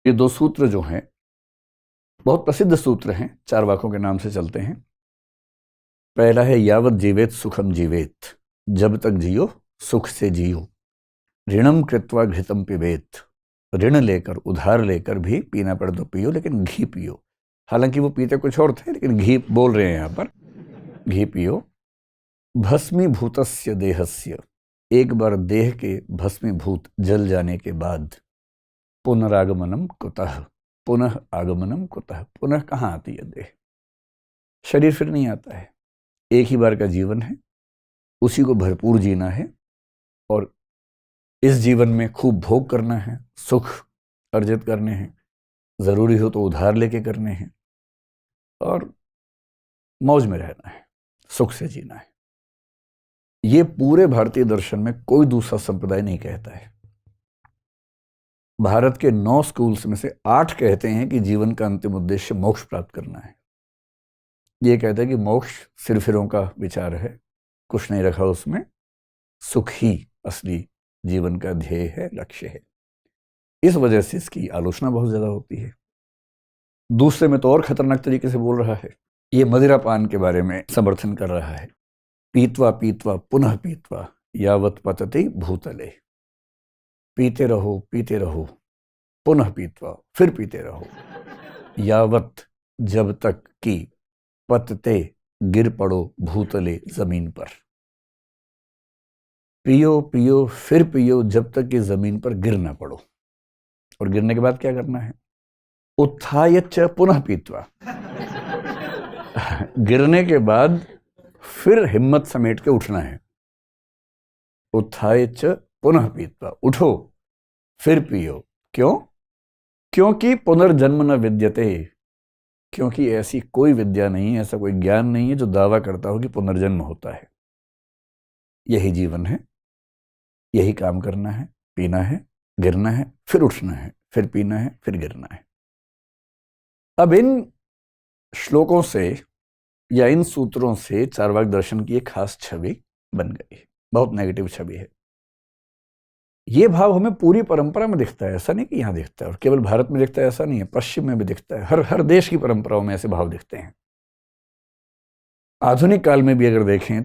ये दो सूत्र जो हैं बहुत प्रसिद्ध सूत्र हैं, चारवाकों के नाम से चलते हैं। पहला है यावत जीवेत सुखम जीवेत, जब तक जियो सुख से जियो। ऋणम कृत्वा घृतम पिबेत, ऋण लेकर उधार लेकर भी पीना पड़े तो पियो, लेकिन घी पियो। हालांकि वो पीते कुछ और थे, लेकिन घी बोल रहे हैं यहाँ पर। घी पियो। भस्मीभूतस्य देहस्य, एक बार देह के भस्मीभूत जल जाने के बाद पुनरागमनम कुतः, पुनः आगमनम कुतः, पुनः कहाँ आती है देह? शरीर फिर नहीं आता है। एक ही बार का जीवन है, उसी को भरपूर जीना है और इस जीवन में खूब भोग करना है, सुख अर्जित करने हैं, जरूरी हो तो उधार लेके करने हैं और मौज में रहना है, सुख से जीना है। ये पूरे भारतीय दर्शन में कोई दूसरा संप्रदाय नहीं कहता है। भारत के 9 स्कूल्स में से 8 कहते हैं कि जीवन का अंतिम उद्देश्य मोक्ष प्राप्त करना है। ये कहते हैं कि मोक्ष सिरफिरों का विचार है, कुछ नहीं रखा उसमें, सुख ही असली जीवन का ध्येय है, लक्ष्य है। इस वजह से इसकी आलोचना बहुत ज्यादा होती है। दूसरे में तो और खतरनाक तरीके से बोल रहा है, ये मदिरा पान के बारे में समर्थन कर रहा है। पीत्वा पीत्वा पुनः पीत्वा यावत पतते भूतले, पीते रहो पुनः पीत्वा, फिर पीते रहो, यावत जब तक कि पतते गिर पड़ो भूतले जमीन पर। पियो पियो फिर पियो जब तक कि जमीन पर गिर ना पड़ो। और गिरने के बाद क्या करना है? उत्थाय च पुनः पीत्वा, गिरने के बाद फिर हिम्मत समेट के उठना है। उत्थाय च पुनः पीत्वा, उठो फिर पियो। क्यों? क्योंकि पुनर्जन्म न विद्यते, क्योंकि ऐसी कोई विद्या नहीं है, ऐसा कोई ज्ञान नहीं है जो दावा करता हो कि पुनर्जन्म होता है। यही जीवन है, यही काम करना है, पीना है, गिरना है, फिर उठना है, फिर पीना है, फिर गिरना है। अब इन श्लोकों से या इन सूत्रों से चार्वाक दर्शन की एक खास छवि बन गई है, बहुत नेगेटिव छवि है। ये भाव हमें पूरी परंपरा में दिखता है, ऐसा नहीं कि यहां दिखता है, और केवल भारत में दिखता है ऐसा नहीं है, पश्चिम में भी दिखता है। हर देश की परंपराओं में ऐसे भाव दिखते हैं। आधुनिक काल में भी अगर देखें